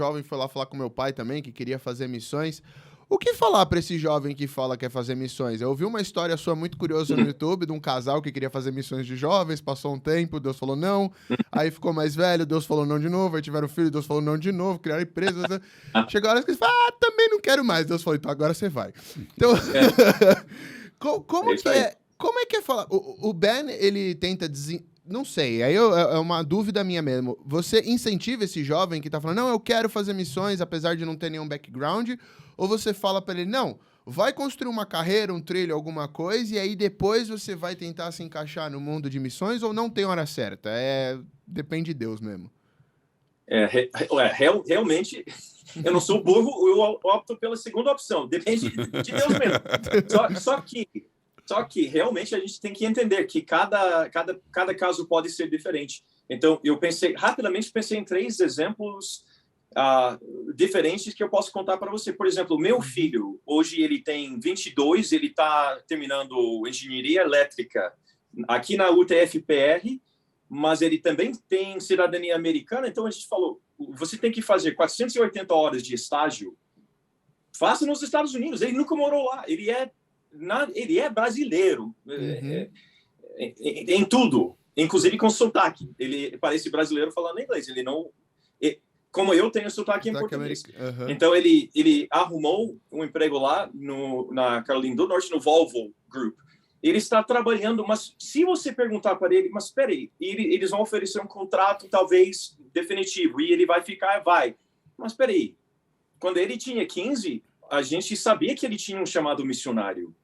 jovem foi lá falar com meu pai também, que queria fazer missões. O que falar para esse jovem que fala que quer fazer missões? Eu ouvi uma história sua muito curiosa no YouTube de um casal que queria fazer missões de jovens, passou um tempo, Deus falou não, aí ficou mais velho, Deus falou não de novo, aí tiveram filho, Deus falou não de novo, criaram empresas. Chegou a hora que eles falaram, também não quero mais. Deus falou, então agora você vai. Então, como que é? Como é que é falar? O Ben, ele tenta não sei, aí é uma dúvida minha mesmo. Você incentiva esse jovem que tá falando, não, eu quero fazer missões, apesar de não ter nenhum background, ou você fala pra ele, não, vai construir uma carreira, um trilho, alguma coisa, e aí depois você vai tentar se encaixar no mundo de missões, ou não tem hora certa? Depende de Deus mesmo. Realmente, eu não sou burro, eu opto pela segunda opção. Depende de Deus mesmo. Só que realmente a gente tem que entender que cada caso pode ser diferente. Então, eu rapidamente pensei em 3 exemplos diferentes que eu posso contar para você. Por exemplo, o meu filho, hoje ele tem 22, ele está terminando engenharia elétrica aqui na UTF-PR, mas ele também tem cidadania americana, então a gente falou, você tem que fazer 480 horas de estágio, faça nos Estados Unidos. Ele nunca morou lá, ele é brasileiro, em tudo, inclusive com sotaque. Ele parece brasileiro falando inglês, ele não... Como eu tenho sotaque em português. Então, ele arrumou um emprego lá na Carolina do Norte, no Volvo Group. Ele está trabalhando, mas se você perguntar para ele, mas espera aí, eles vão oferecer um contrato talvez definitivo, e ele vai ficar, mas espera aí, quando ele tinha 15, a gente sabia que ele tinha um chamado missionário,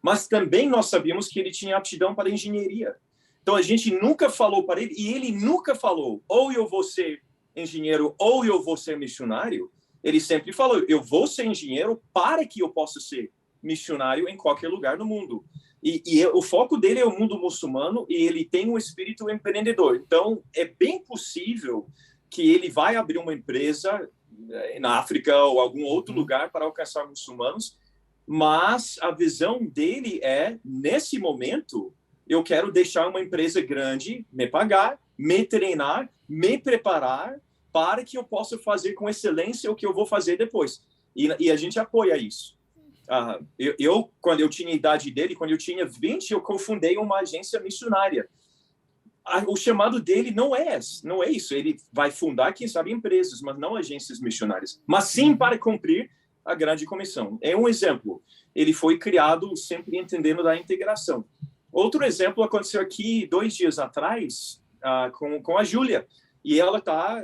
mas também nós sabíamos que ele tinha aptidão para engenharia. Então, a gente nunca falou para ele, e ele nunca falou, ou eu vou ser engenheiro, ou eu vou ser missionário. Ele sempre falou, eu vou ser engenheiro para que eu possa ser missionário em qualquer lugar do mundo. E o foco dele é o mundo muçulmano, e ele tem um espírito empreendedor. Então, é bem possível que ele vai abrir uma empresa na África ou algum outro lugar para alcançar muçulmanos, mas a visão dele nesse momento, eu quero deixar uma empresa grande, me pagar, me treinar, me preparar para que eu possa fazer com excelência o que eu vou fazer depois. E a gente apoia isso. Quando eu tinha a idade dele, quando eu tinha 20, eu cofundei uma agência missionária. O chamado dele não é isso. Ele vai fundar, quem sabe, empresas, mas não agências missionárias. Mas sim para cumprir a grande comissão. É um exemplo. Ele foi criado sempre entendendo da integração. Outro exemplo aconteceu aqui 2 dias atrás com a Júlia. E ela está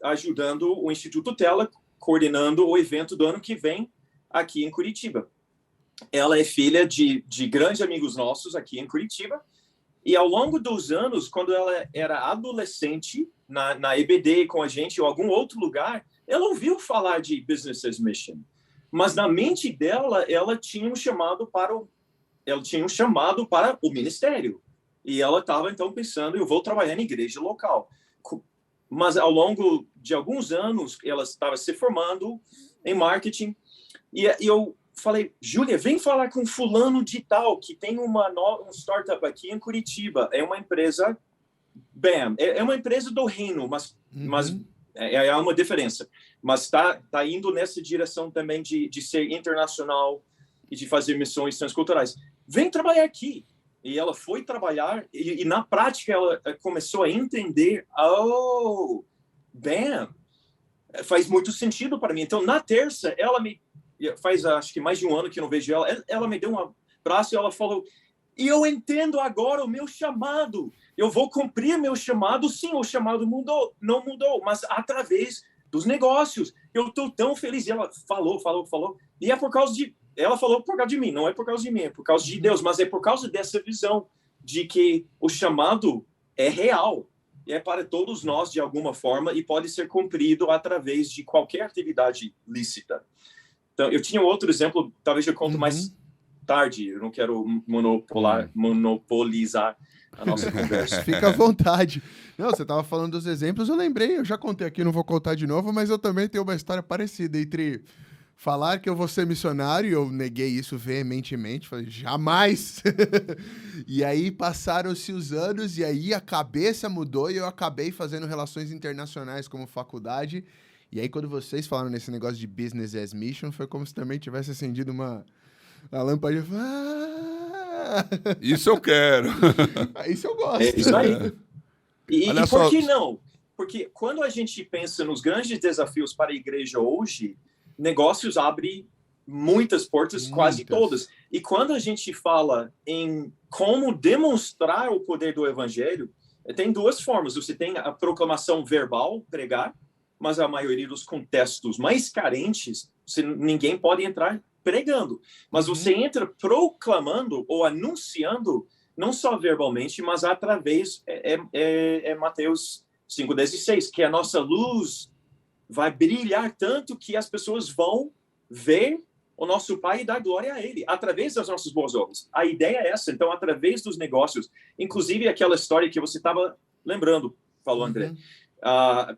ajudando o Instituto Tela, coordenando o evento do ano que vem aqui em Curitiba. Ela é filha de grandes amigos nossos aqui em Curitiba. E ao longo dos anos, quando ela era adolescente, na EBD com a gente ou algum outro lugar, ela ouviu falar de Business as Mission. Mas na mente dela, ela tinha um chamado para o ministério. E ela estava, então, pensando, eu vou trabalhar na igreja local. Mas ao longo de alguns anos, ela estava se formando em marketing. E eu falei, Júlia, vem falar com fulano de tal, que tem um startup aqui em Curitiba. É uma empresa, é uma empresa do reino, mas há uma diferença. Mas está indo nessa direção também de ser internacional e de fazer missões transculturais. Vem trabalhar aqui. E ela foi trabalhar e na prática ela começou a entender, faz muito sentido para mim. Então, na terça, faz acho que mais de um ano que eu não vejo ela me deu um abraço e ela falou, e eu entendo agora o meu chamado, eu vou cumprir meu chamado. Sim, o chamado não mudou, mas através dos negócios, eu estou tão feliz. E ela falou, e é por causa ela falou por causa de mim, não é por causa de mim, é por causa de Deus, mas é por causa dessa visão de que o chamado é real, é para todos nós de alguma forma e pode ser cumprido através de qualquer atividade lícita. Então, eu tinha outro exemplo, talvez eu conto mais tarde, eu não quero monopolizar a nossa conversa. Fica à vontade. Não, você estava falando dos exemplos, eu lembrei, eu já contei aqui, não vou contar de novo, mas eu também tenho uma história parecida entre falar que eu vou ser missionário, eu neguei isso veementemente, falei, jamais! E aí passaram-se os anos, e aí a cabeça mudou, e eu acabei fazendo relações internacionais como faculdade, E aí, quando vocês falaram nesse negócio de business as mission, foi como se também tivesse acendido uma lâmpada. Isso eu quero. Isso eu gosto. É isso aí. E por que não? Porque quando a gente pensa nos grandes desafios para a igreja hoje, negócios abrem muitas portas, quase todas. E quando a gente fala em como demonstrar o poder do evangelho, tem duas formas. Você tem a proclamação verbal, pregar, mas a maioria dos contextos mais carentes, ninguém pode entrar pregando. Mas você entra proclamando ou anunciando, não só verbalmente, mas através, Mateus 5,16, que a nossa luz vai brilhar tanto que as pessoas vão ver o nosso Pai e dar glória a Ele, através das nossas boas obras. A ideia é essa. Então, através dos negócios, inclusive aquela história que você estava lembrando, falou André,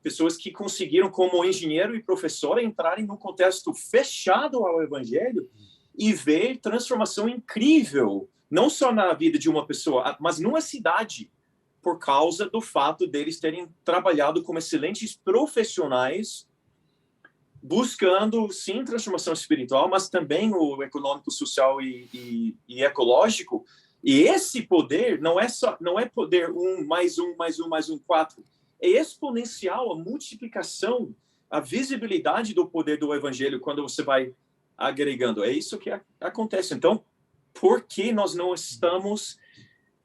pessoas que conseguiram, como engenheiro e professor, entrarem num contexto fechado ao Evangelho e ver transformação incrível, não só na vida de uma pessoa, mas numa cidade, por causa do fato deles terem trabalhado como excelentes profissionais, buscando, sim, transformação espiritual, mas também o econômico, social e ecológico. E esse poder não é poder 1 mais 1 mais 1 mais 1, 4. É exponencial a multiplicação, a visibilidade do poder do evangelho quando você vai agregando. É isso que acontece. Então, por que nós não estamos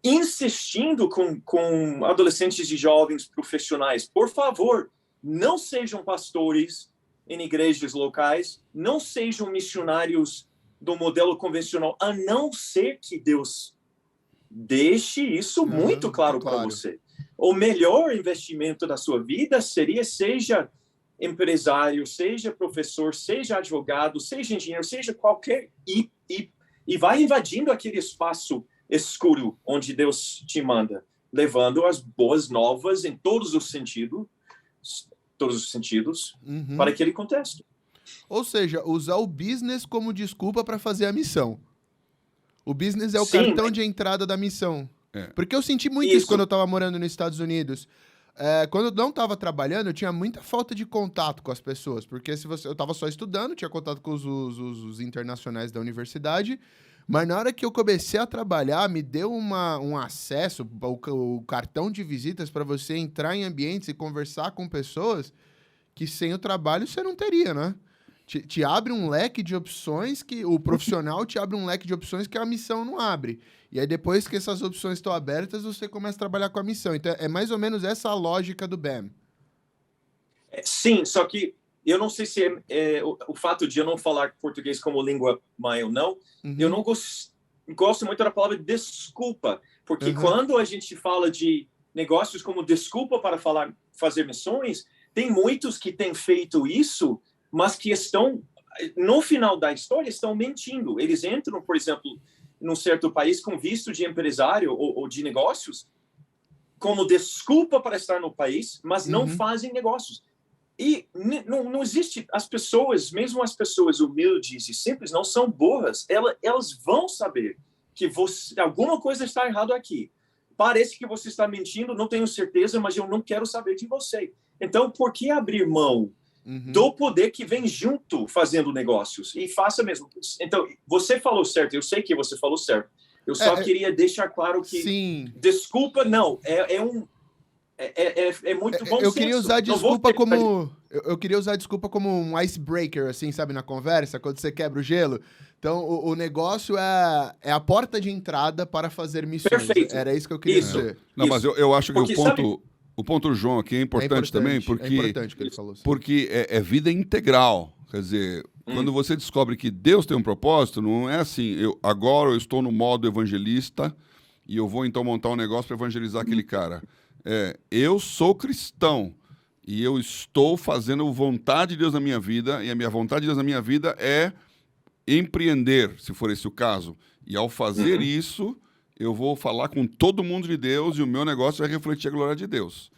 insistindo com adolescentes e jovens profissionais? Por favor, não sejam pastores em igrejas locais, não sejam missionários do modelo convencional, a não ser que Deus deixe isso muito claro para você. O melhor investimento da sua vida seja empresário, seja professor, seja advogado, seja engenheiro, seja qualquer... E vai invadindo aquele espaço escuro onde Deus te manda, levando as boas novas em todos os sentidos para aquele contexto. Ou seja, usar o business como desculpa para fazer a missão. O business é o cartão de entrada da missão. Porque eu senti muito isso quando eu estava morando nos Estados Unidos. Quando eu não estava trabalhando, eu tinha muita falta de contato com as pessoas. Porque eu estava só estudando, tinha contato com os internacionais da universidade. Mas na hora que eu comecei a trabalhar, me deu um acesso, o cartão de visitas para você entrar em ambientes e conversar com pessoas que sem o trabalho você não teria, né? Te abre um leque de opções que o profissional te abre um leque de opções que a missão não abre. E aí depois que essas opções estão abertas, você começa a trabalhar com a missão. Então é mais ou menos essa a lógica do BAM. Sim, só que eu não sei se o fato de eu não falar português como língua mãe ou não, eu não gosto muito da palavra desculpa, porque quando a gente fala de negócios como desculpa para fazer missões, tem muitos que têm feito isso, mas que estão, no final da história, estão mentindo. Eles entram, por exemplo, num certo país com visto de empresário ou de negócios, como desculpa para estar no país, mas não fazem negócios. E não existe... As pessoas, mesmo as pessoas humildes e simples, não são burras. Elas vão saber que alguma coisa está errada aqui. Parece que você está mentindo, não tenho certeza, mas eu não quero saber de você. Então, por que abrir mão do poder que vem junto fazendo negócios? E faça mesmo. Então, você falou certo, eu sei que você falou certo. Eu só queria deixar claro que... Sim. Desculpa, não. É muito bom. Eu queria usar desculpa como... Eu queria usar desculpa como um icebreaker, assim, sabe, na conversa, quando você quebra o gelo. Então, o negócio é a porta de entrada para fazer missões. Perfeito. Era isso que eu queria dizer. Não, mas eu acho que o ponto do João aqui é importante também, porque... É importante que ele falou. Sim. Porque é vida integral. Quer dizer, quando você descobre que Deus tem um propósito, não é assim, agora eu estou no modo evangelista e eu vou então montar um negócio para evangelizar aquele cara. Eu sou cristão e eu estou fazendo vontade de Deus na minha vida, e a minha vontade de Deus na minha vida é empreender, se for esse o caso. E ao fazer isso, eu vou falar com todo mundo de Deus e o meu negócio vai refletir a glória de Deus.